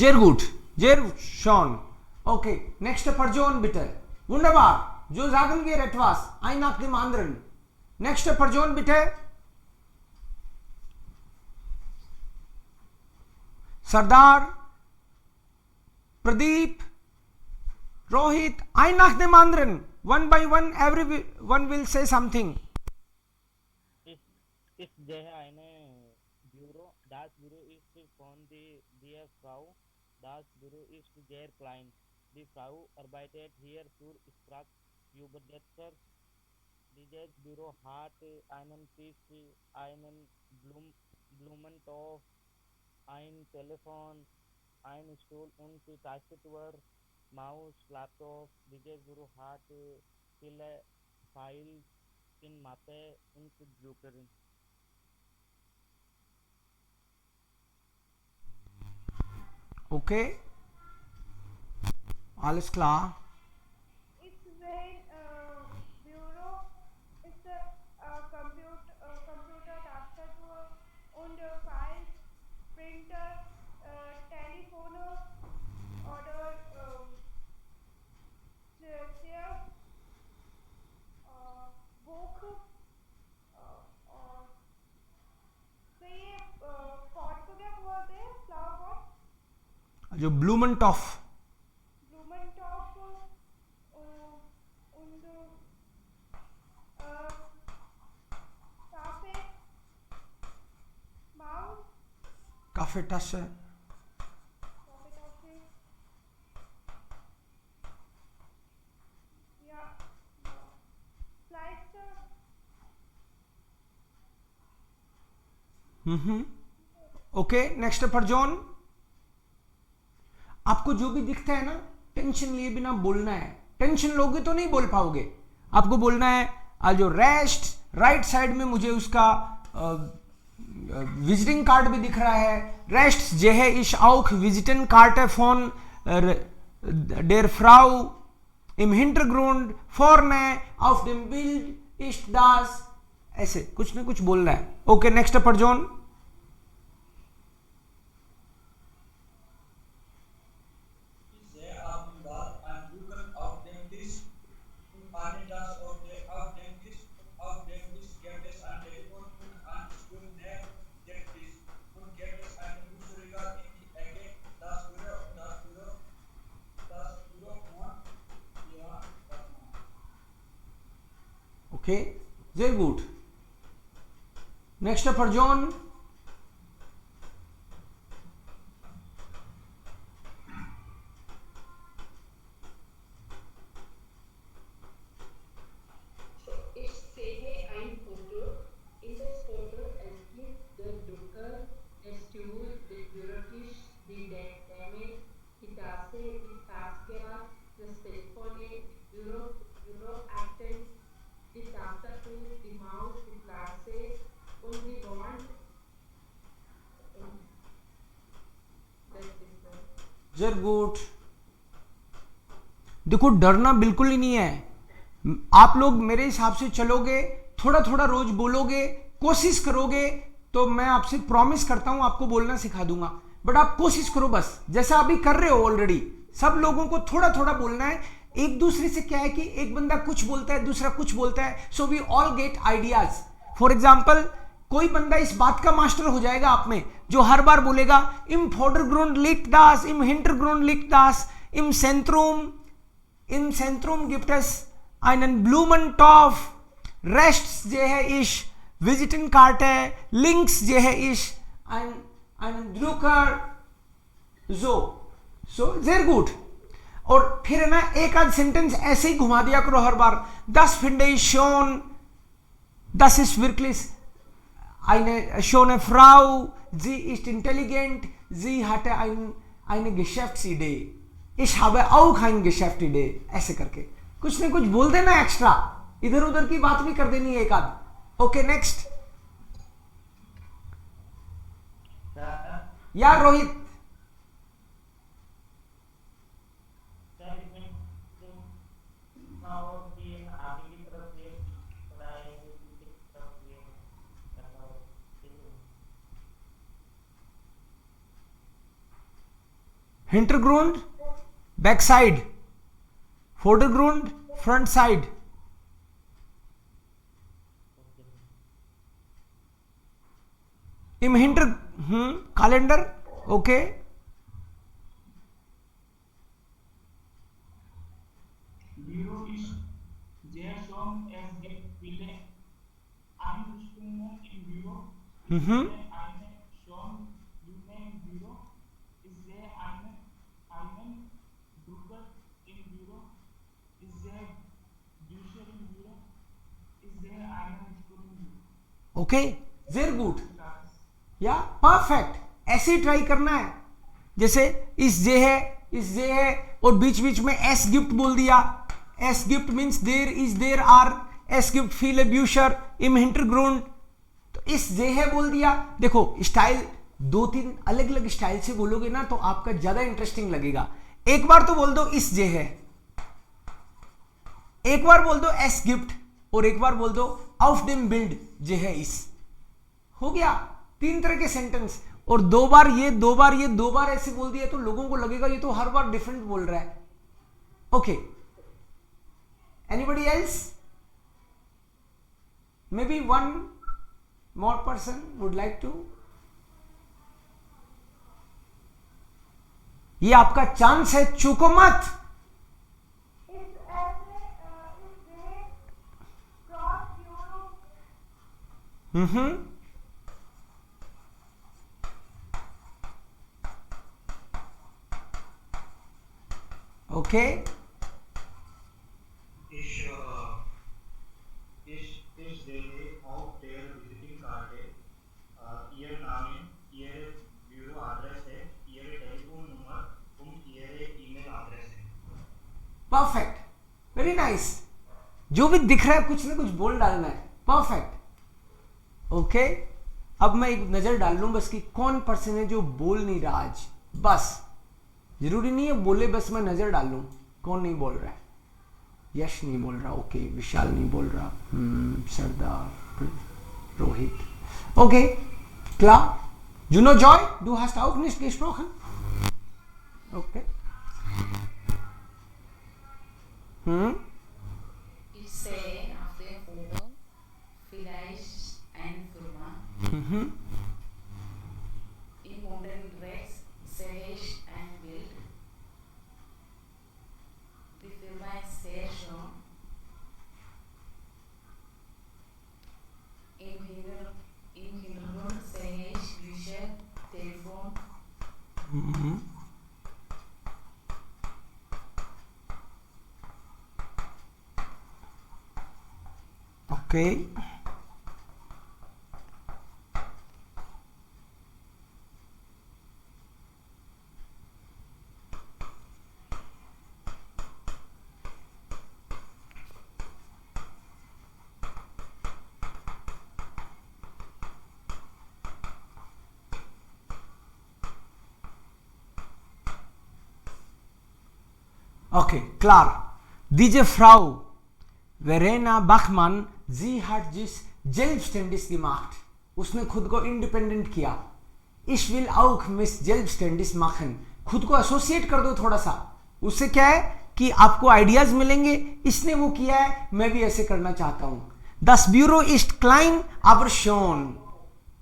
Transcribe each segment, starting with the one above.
Sehr gut. Sehr schon. Okay. Nächste Person bitte. Wunderbar. So sagen wir etwas. Ein nach dem anderen. Nächste Person bitte. Sardar, Pradeep, Rohit. Ein nach dem anderen. One by one, everyone will say something. Ist der eine Büro? Das Büro ist von der Frau. Das Büro ist sehr klein. Die Frau arbeitet hier für Sprachübersetzer. Dieses Büro hat einen Tisch, einen Blumentopf, ein Telefon, einen Stuhl und Tastatur, Maus, Laptop. Dieses Büro hat viele Files in Mappe und Druckerin. Okay. Alles klar. It's when bureau is computer tastatur und Files, Printer, Telefon oder chair, book और तो ये pot को क्या बोलते हैं? Flower pot, जो ब्लूमेंटॉफ. Blumentopf und Kaffee, Maus, Kaffeetasse. Kaffeetasse, ja, Fleister, okay. Next person. आपको जो भी दिखता है ना, टेंशन लिए बिना बोलना है. टेंशन लोगे तो नहीं बोल पाओगे. आपको बोलना है जो रेस्ट राइट साइड में मुझे उसका विजिटिंग कार्ड भी दिख रहा है. रेस्ट जे है इश आउख विजिटिंग कार्ड है फोन डेर फ्राउ इम हिंटरग्राउंड फॉर्ने ऑफ देम बिल्ड इस्ट दास. ऐसे कुछ ना कुछ बोलना है. Okay. Next person. Okay, sehr gut. Next person. Ich sehe ein Foto. In das Foto es gibt der Drucker, der Stuhl, der Bürotisch, die Dame, die Tasse, die Taschengerät, das Telefon, Büroakten, die Tastatur, die Maus, die Klasse und die Wand. Sehr gut. देखो डरना बिल्कुल ही नहीं है. आप लोग मेरे हिसाब से चलोगे, थोड़ा थोड़ा रोज बोलोगे, कोशिश करोगे तो मैं आपसे प्रॉमिस करता हूं आपको बोलना सिखा दूंगा. बट आप कोशिश करो बस, जैसा अभी कर रहे हो ऑलरेडी. सब लोगों को थोड़ा थोड़ा बोलना है. एक दूसरे से क्या है कि एक बंदा कुछ बोलता है, दूसरा कुछ बोलता है, so we all get ideas. For example, कोई बंदा इस बात का मास्टर हो जाएगा आप में जो हर बार बोलेगा इम फोडरग्राउंड लिख दास, इम हिंटरग्राउंड लिख दास, इम सेंट्रूम गिफ्ट एस einen Blumentopf, rechts je है इश विजिटिंग कार्ड है, लिंक्स जे है इश einen Drucker. so sehr gut. और फिर है ना एक आध सेंटेंस ऐसे ही घुमा दिया करो हर बार. Das finde ich schon, das ist wirklich eine schöne Frau, sie ist intelligent, sie hatte eine Geschäftsidee, ich habe auch eine Geschäftsidee. ऐसे करके कुछ ना कुछ बोल देना एक्स्ट्रा. इधर उधर की बात भी कर देनी है एक आध. ओके. नेक्स्ट. या Rohit. Hintergrund, back side. Vordergrund, front side. Im Kalender, okay. Bureau ist sehr schon es gibt viele Einrichtungen im Büro. Eine schon June im Büro. Ich sehe einen Drucker im Büro. Ich sehe Bücher im Büro. Ich sehe einen Stuhl im Büro. Okay, sehr gut. या perfect, ऐसे ही try करना है. जैसे इस जे है और बीच बीच में S गिफ्ट बोल दिया. एस गिफ्ट means there is there are. एस गिफ्ट फील ए ब्यूशर इम हिंटरग्राउंड. तो इस जे है बोल दिया. देखो स्टाइल 2-3 अलग अलग स्टाइल से बोलोगे ना तो आपका ज्यादा इंटरेस्टिंग लगेगा. एक बार तो बोल दो इस जे है, एक बार बोल दो एस गिफ्ट और एक बार बोल दो आउफ डेम बिल्ड जे है इस. हो गया 3 तरह के सेंटेंस. और 2 बार ये 2 बार ये 2 बार ऐसे बोल दिया तो लोगों को लगेगा ये तो हर बार डिफरेंट बोल रहा है. Okay, anybody else? Maybe 1 more person would like to. ये आपका चांस है, चूको मत. इस ऐसे इस जे क्रॉस यूरो. Okay. Ich sehe auf der Visitenkarte Ihr Name, Ihre Büroadresse, Ihre Telefonnummer und Ihre E-Mail-Adresse. Perfect, very nice. जो भी दिख रहा है कुछ ना कुछ बोल डालना है. परफेक्ट. ओके, अब मैं एक नजर डाल लूं बस कि कौन पर्सन है जो बोल नहीं रहा आज. बस जरूरी नहीं है बोले, बस मैं नजर डाल लूं कौन नहीं बोल रहा है. यश नहीं बोल रहा, ओके. विशाल नहीं बोल रहा, Sardar, Rohit. Okay, klar. Juno Joy, du hast auch nicht gesprochen? Okay. Ich sehe auf dem Foto vielleicht eine Firma. Im unteren rechts sehe ich ein Bild. Die Firma ist sehr schön. Im Hintergrund sehe ich Bücher, Telefon. Okay. Okay, klar. Diese Frau, Verena Bachmann, sie hat sich selbstständig gemacht. उसने खुद को independent किया. Ich will auch mich selbstständig machen. खुद को associate कर दो थोड़ा सा. उससे क्या है कि आपको आइडियाज मिलेंगे. इसने वो किया है, मैं भी ऐसे करना चाहता हूं. Das Büro ist klein, aber schön.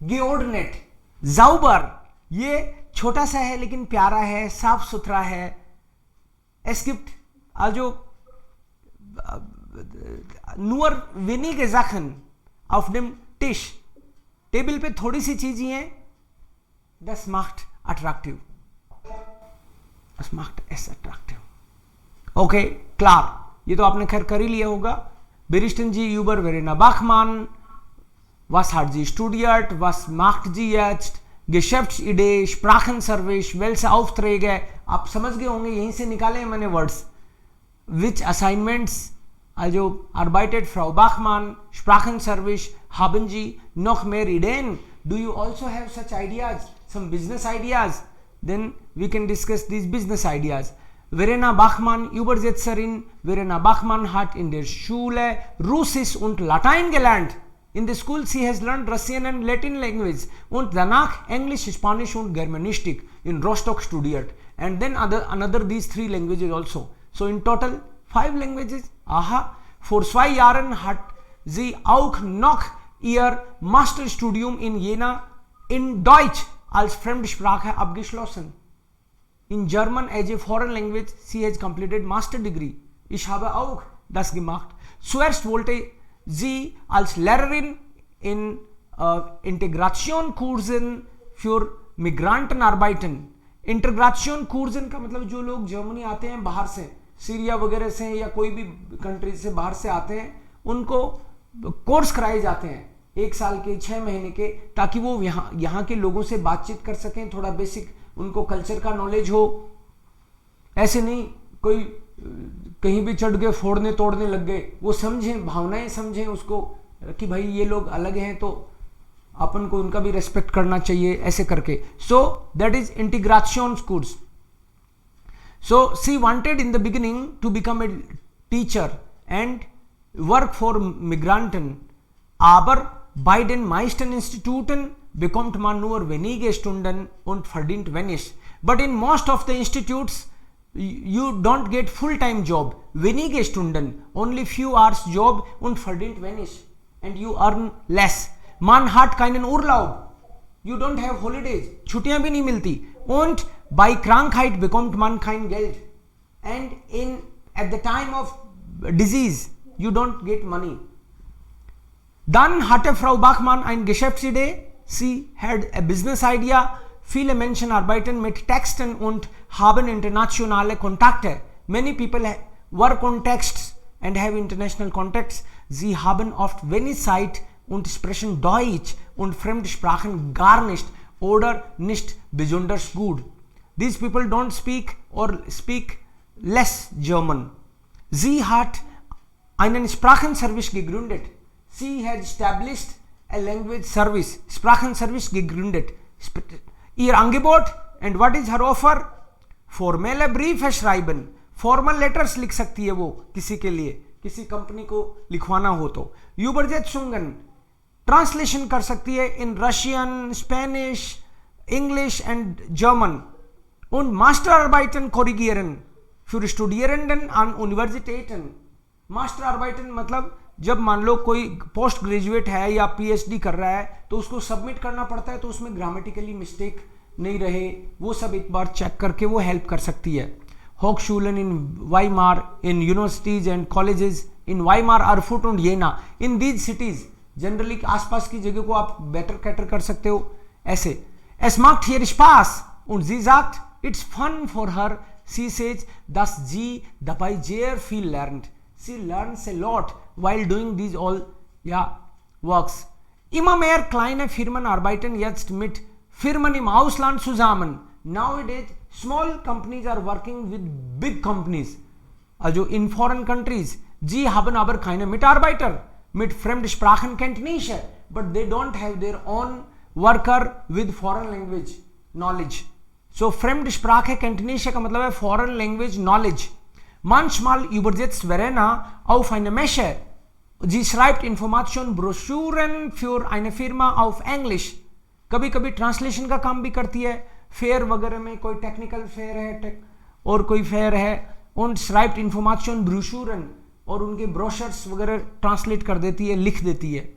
Geordnet, sauber. ये छोटा सा है लेकिन प्यारा है, साफ सुथरा है. Es gibt also nur wenige Sachen auf dem Tisch. Table पे थोड़ी सी चीजें हैं. Das macht attraktiv. Das macht es attraktiv. Okay, klar. ये तो आपने खैर कर ही लिया होगा. Berichten Sie über Verena Bachmann. Was hat sie studiert? Was macht sie jetzt? Geschäftsidee, Sprachenservice, welche Aufträge. आप समझ गए होंगे, यहीं से निकाले हैं मैंने words. Which assignments? Also arbeitet Frau Bachmann, Sprachenservice, haben Sie noch mehr Ideen? Do you also have such ideas? Some business ideas? Then we can discuss these business ideas. Verena Bachmann, Übersetzerin. Verena Bachmann hat in der Schule Russisch und Latein gelernt. In the school she has learned Russian and Latin language und danach Englisch, Spanisch und Germanistik in Rostock studiert. and then another these 3 languages also. So in total 5 languages. Aha, vor 2 Jahren hat sie auch noch ihr Masterstudium in Jena in Deutsch als Fremdsprache abgeschlossen. In German as a foreign language sie has completed Master Degree. Ich habe auch das gemacht. Zuerst wollte sie als Lehrerin in Integrationskursen für Migranten arbeiten. Integration-Kursen का मतलब जो लोग Germany आते हैं बाहर से, Syria वगैरह से या कोई भी कंट्री से बाहर से आते हैं, उनको कोर्स कराए जाते हैं 1 साल के 6 महीने के, ताकि वो यहाँ के लोगों से बातचीत कर सकें, थोड़ा बेसिक उनको कल्चर का नॉलेज हो. ऐसे नहीं कोई कहीं भी चढ़ गए फोड़ने तोड़ने लग गए, वो समझें, भावनाएं समझें उसको कि भाई ये लोग अलग हैं तो अपन को उनका भी रेस्पेक्ट करना चाहिए, ऐसे करके. So that is integration course. So she wanted in the beginning to become a teacher and work for मिग्रांटन, aber bei den meisten Instituten bekommt man nur wenige Stunden und verdient wenig. But in most of the institutes you don't get full-time job, wenige Stunden, only few hours job und verdient wenig, and you earn less. Man hat keinen Urlaub, you don't have holidays, छुट्टियां भी नहीं मिलती, und bei Krankheit bekommt man kein Geld, and at the time of disease you don't get money. Dann hatte Frau Bachmann eine Geschäftsidee. Sie had a business idea. Viele Menschen arbeiten mit Texten und haben internationale Kontakte. Many people work on texts and have international contacts. Sie haben oft wenig Zeit und sprechen Deutsch und Fremdsprachen gar nicht oder nicht besonders gut. These people don't speak or speak less German. Sie hat einen Sprachenservice gegründet. Sie had established a language service, Sprachenservice gegründet. Ihr Angebot, and what is her offer? Formelle Briefe schreiben, formal letters लिख सकती है वो किसी के लिए, किसी company को लिखवाना हो तो. Übersetzungen, ट्रांसलेशन कर सकती है in Russian, Spanish, English and German. Und Masterarbeiten korrigieren für Studierenden an Universitäten. Masterarbeiten मतलब जब मान लो कोई पोस्ट ग्रेजुएट है या पीएचडी कर रहा है तो उसको सबमिट करना पड़ता है, तो उसमें ग्रामेटिकली मिस्टेक नहीं रहे, वो सब एक बार चेक करके वो हेल्प कर सकती है. Hochschulen in Weimar, in universities and colleges in Weimar, Erfurt und Jena. In these cities, generally आसपास की जगह को आप बेटर कैटर कर सकते हो ऐसे. Es macht hier Spaß und sie sagt, it's fun for her. Sie says, dass sie dabei sehr viel lernt. She learns a lot while doing these all works. Immer mehr kleine Firmen arbeiten jetzt mit Firmen im Ausland zusammen. Nowadays, small companies are working with big companies. Also in foreign countries. Sie haben aber keine Mitarbeiter mit Fremdsprachenkenntnisse, but they don't have their own worker with foreign language knowledge. So Fremdsprache-Kenntnisse का मतलब है foreign language knowledge. Manchmal übersetzt Verena auf eine Messe. Sie schreibt Informationsbroschüren für eine Firma auf Englisch. कभी कभी translation का काम भी करती है. फेयर वगैरह में कोई टेक्निकल फेयर है और कोई फेयर है, und schreibt Informationsbroschüren, और उनके ब्रोशर्स वगैरह ट्रांसलेट कर देती है, लिख देती है.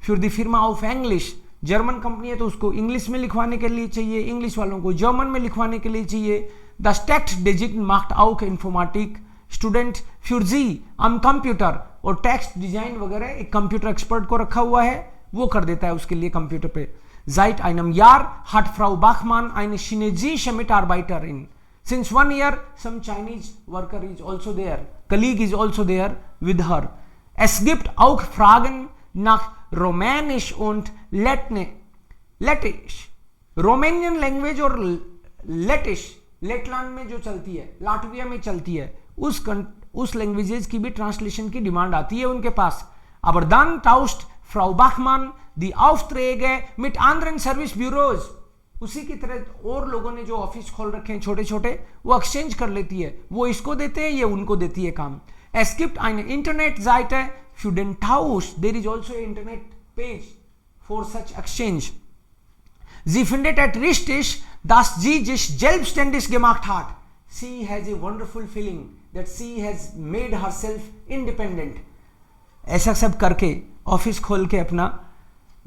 Für die Firma auf Englisch. German company है तो उसको इंग्लिश में लिखवाने के लिए चाहिए, इंग्लिश वालों को जर्मन में लिखवाने के लिए चाहिए. Das Textdesign macht auch Informatik Student für Sie am Computer, और टेक्स्ट डिजाइन वगैरह एक कंप्यूटर एक्सपर्ट को रखा हुआ है, वो कर देता है उसके लिए कंप्यूटर पे. Seit einem Jahr hat Frau Bachmann eine chinesische Mitarbeiterin. Since 1 year, some Chinese worker is also there, colleague is also there with her. Es gibt auch Fragen nach Rumänisch und Lettisch. Romanian language और लेटिश, लेटलैंड में जो चलती है, Latvia में चलती है, उस languages की भी ट्रांसलेशन की डिमांड आती है उनके पास. Aber dann tauscht Frau Bachmann die Aufträge mit anderen Servicebüros. उसी की तरह और लोगों ने जो ऑफिस खोल रखे हैं छोटे छोटे, वो एक्सचेंज कर लेती है, वो इसको देते हैं, ये उनको देती है काम. Es gibt eine Internetseite für den Tausch. There is also an Internet page for such exchange. Sie findet es richtig, Das sie sich selbstständig gemacht hat. She has a wonderful feeling that she has made herself independent. ऐसा सब करके office खोल के अपना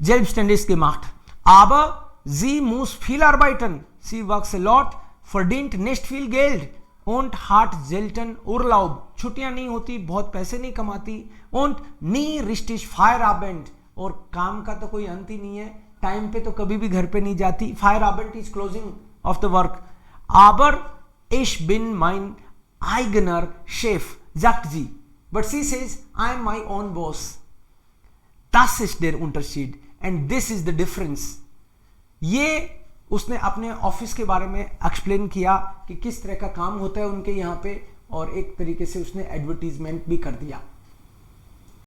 selbstständig gemacht. Aber sie muss viel arbeiten. Sie works a lot, verdient nicht viel Geld und hat selten Urlaub. छुट्टियां नहीं होती, बहुत पैसे नहीं कमाती. Und nie richtig Feierabend. और काम का तो कोई अंत ही नहीं है, टाइम पे तो कभी भी घर पे नहीं जाती. Feierabend is closing of the work. Aber ich bin mein eigener Chef, sagt sie. But she says, I am my own boss. Das ist der Unterschied and this is the difference. ये उसने अपने office के बारे में explain किया कि किस तरह का काम होता है उनके यहाँ पे, और एक तरीके से उसने एडवर्टीजमेंट भी कर दिया.